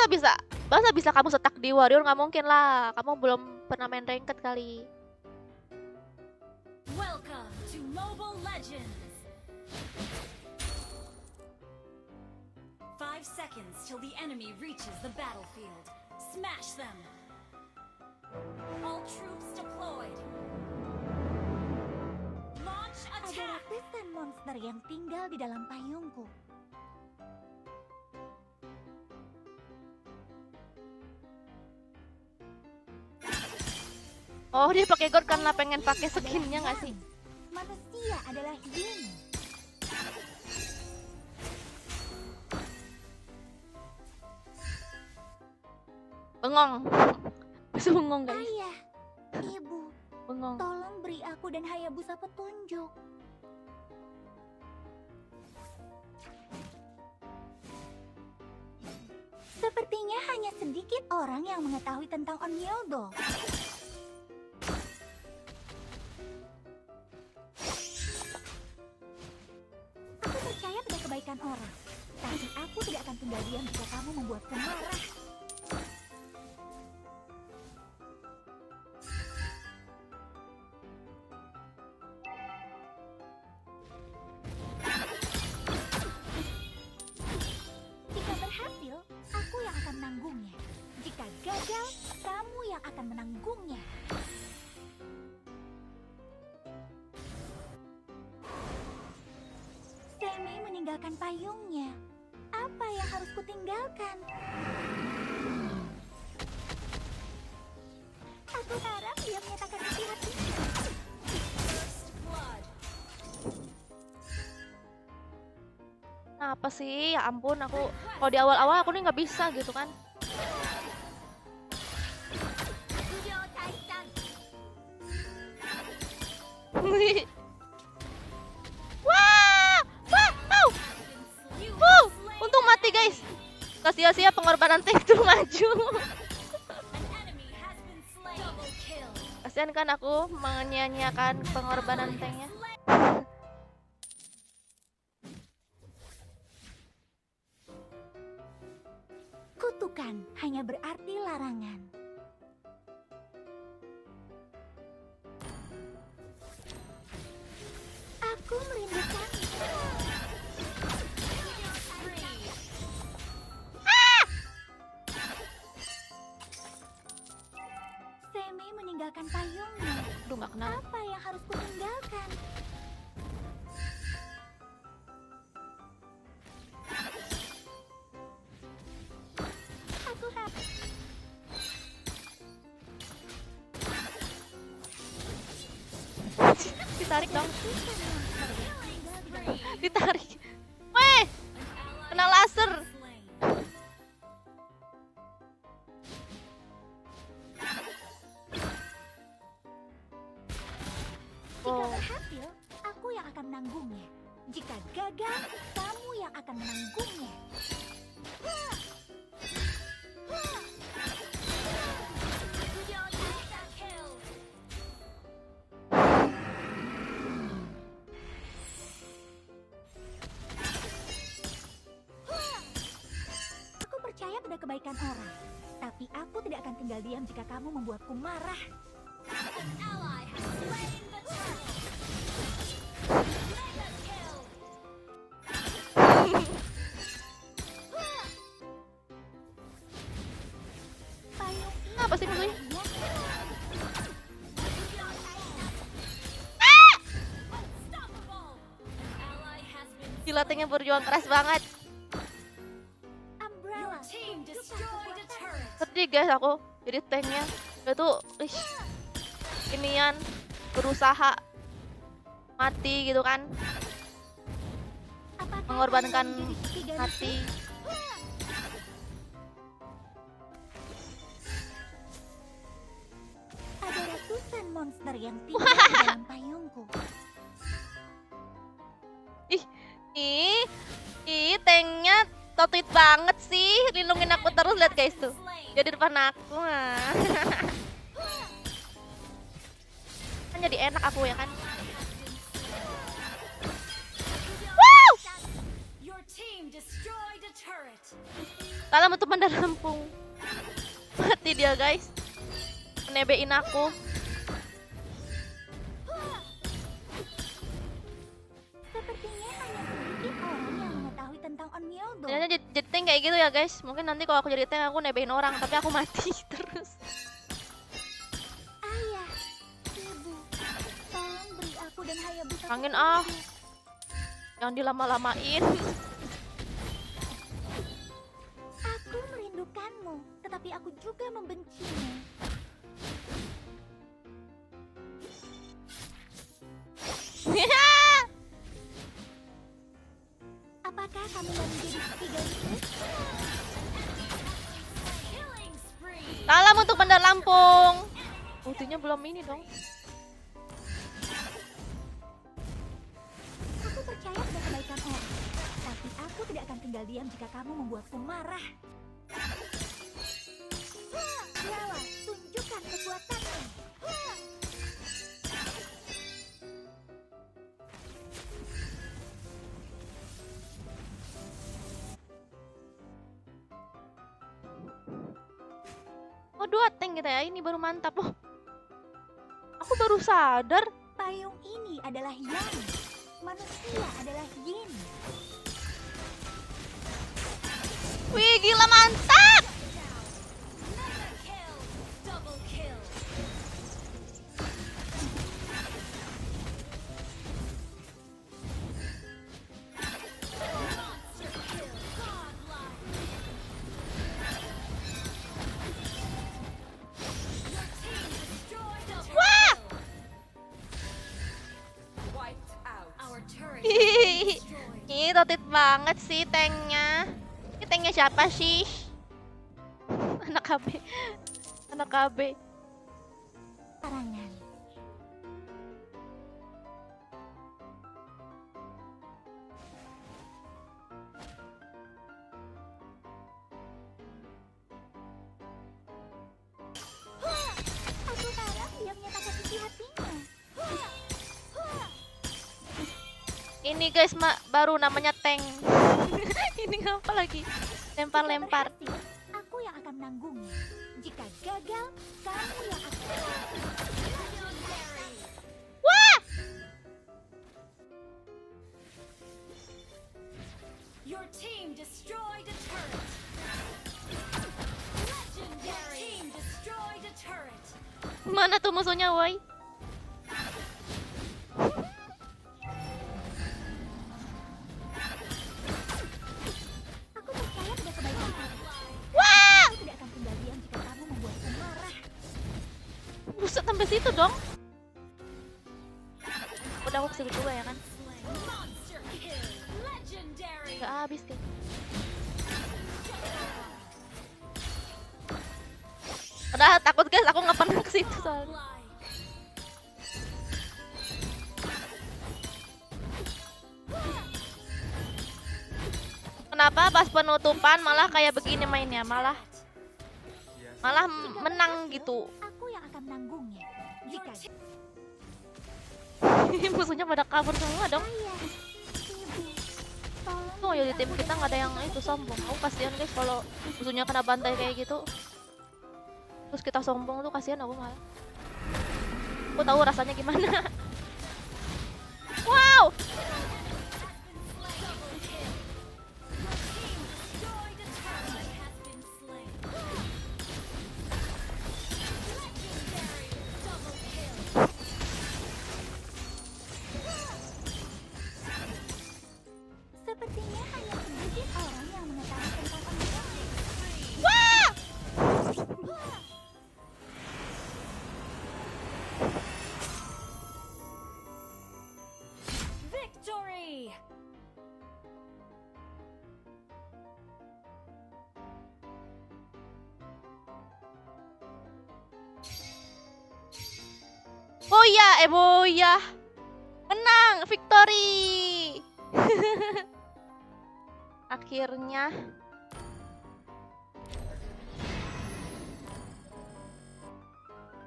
Masa bisa kamu setak di warrior? Nggak mungkin lah. Kamu belum pernah main ranked kali. Welcome to Mobile Legends. 5 seconds till the enemy reaches the battlefield. Smash them. All troops deployed. Launch Ada attack. ratusan monster yang tinggal di dalam payungku. Oh, dia pakai god karena pengen pakai skinnya nggak sih? Manusia adalah yin. Bengong. Bisa bengong guys. Ayah, ibu, Bengong. tolong beri aku dan Hayabusa petunjuk. Sepertinya hanya sedikit orang yang mengetahui tentang Onmyodo. Aku percaya pada kebaikan orang, tapi aku tidak akan tinggal diam jika kamu membuatku marah. Jika berhasil, aku yang akan menanggungnya. Jika gagal, kamu yang akan menanggungnya. Semi meninggalkan payungnya. Apa yang harus kutinggalkan? Aku harap dia menyatakan isi hatinya. First blood. Nah, apa sih? Ya ampun, aku kalau di awal-awal aku nih nggak bisa gitu kan. Wah! Wah! Wow! You Wuh! have slain Untung mati guys. Gak sia-sia pengorbanan tank itu maju. an enemy has been slain. Double kill. Kasian kan aku menyia-nyiakan pengorbanan tanknya. Kutukan hanya berarti larangan. Aku merindukan. Semi meninggalkan payungnya. Aduh, nggak kenal. Apa yang harus kutinggalkan? Aku harus. Ditarik dong. Ditarik. Weh! Kena laser. Slain. Jika Oh. berhasil, aku yang akan menanggungnya. Jika gagal, kamu yang akan menanggungnya. Kill. Aku percaya pada kebaikan orang, tapi aku tidak akan tinggal diam jika kamu membuatku marah. An ally has slain the turtle. Mega kill. Payung Apa sih musuhnya? Unstoppable. An ally has been Gila, tanknya berjuang keras banget. Umbrella. team destroyed a turret. Sedih guys aku. Jadi tanknya itu inian berusaha mati gitu kan, Apakah mengorbankan kamu menjadi ketiga hati. Ada ratusan monster yang tinggal di dalam payungku. Ih, tanknya totit banget sih, lindungin aku terus. Lihat guys tuh, Slain. dia di depan aku. Kan jadi enak aku ya kan. Your team destroyed a turret. Salam untuk Bandar Lampung. Mati dia guys. Nebein aku. Sepertinya hanya sedikit orang yang mengetahui tentang Onmyodo. Ternyata jadi tank kayak gitu ya guys. Mungkin nanti kalau aku jadi tank aku nebein orang, tapi aku mati terus. Ayah, ibu, tolong beri aku dan Hayabusa. Angin petunjuk. Jangan dilama-lamain. Aku merindukanmu, tetapi aku juga membencimu. Apakah kamu mau menjadi sekigaligus? Killing spree. Salam untuk Bandar Lampung. Ultinya belum ini dong. Aku percaya pada kebaikan orang, tapi aku tidak akan tinggal diam jika kamu membuatku marah. Lawa, tunjukkan kekuatanmu. Oh 2 tank kita ya, ini baru mantap. Oh, aku baru sadar. Payung ini adalah Yang, manusia adalah Yin. Wih gila mantap. Mega kill. Double kill. Monster kill. Godlike. Your team destroyed double Wah! kill. Wiped out. Our turret has Hihihi. been destroyed. Ini totit banget sih tanknya. Ini tanknya siapa sih? Anak KB. Anak KB. Larangan. Aku harap dia menyatakan isi hatinya. Ini guys baru namanya tank. Ini apa lagi? Lempar-lempar. Jika berhasil, aku yang akan menanggungnya. Jika gagal, kamu yang akan. Legendary. Wah! Your team destroyed a turret. Legendary. Your team destroyed a turret. Mana tuh musuhnya, woi? Aku percaya pada kebaikan kamu. Wah! Aku tidak akan tinggal diam jika kamu membuatku marah. Buset sampai situ dong. Udah aku kesini juga ya kan? Monster kill. Legendary. Gak habis kan? Udah takut guys, aku nggak pernah ke situ soalnya. Godlike. Kenapa pas penutupan malah kayak begini mainnya, malah menang gitu. Aku yang akan menanggungnya. Jika Musuhnya pada kabur semua dong. ayah, ibu, tolong Tuh ya di tim kita nggak ada yang itu sombong. Aku kasihan guys kalau musuhnya kena bantai kayak gitu. Terus kita sombong tuh kasihan aku malah. Aku tahu rasanya gimana. Wow! Double kill. Your team destroyed a turret has been slain. Legendary. Double kill. sepertinya hanya sedikit orang yang mengetahui tentang Onmyodo. Wah! Victory. Boya, boya. Menang, victory. Akhirnya.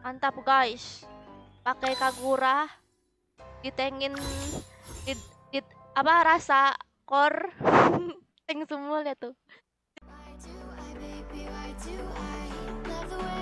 Mantap guys. Pakai Kagura. Ditengin apa rasa core. Tank semua lihat tuh. Why do I, baby, why do I love the way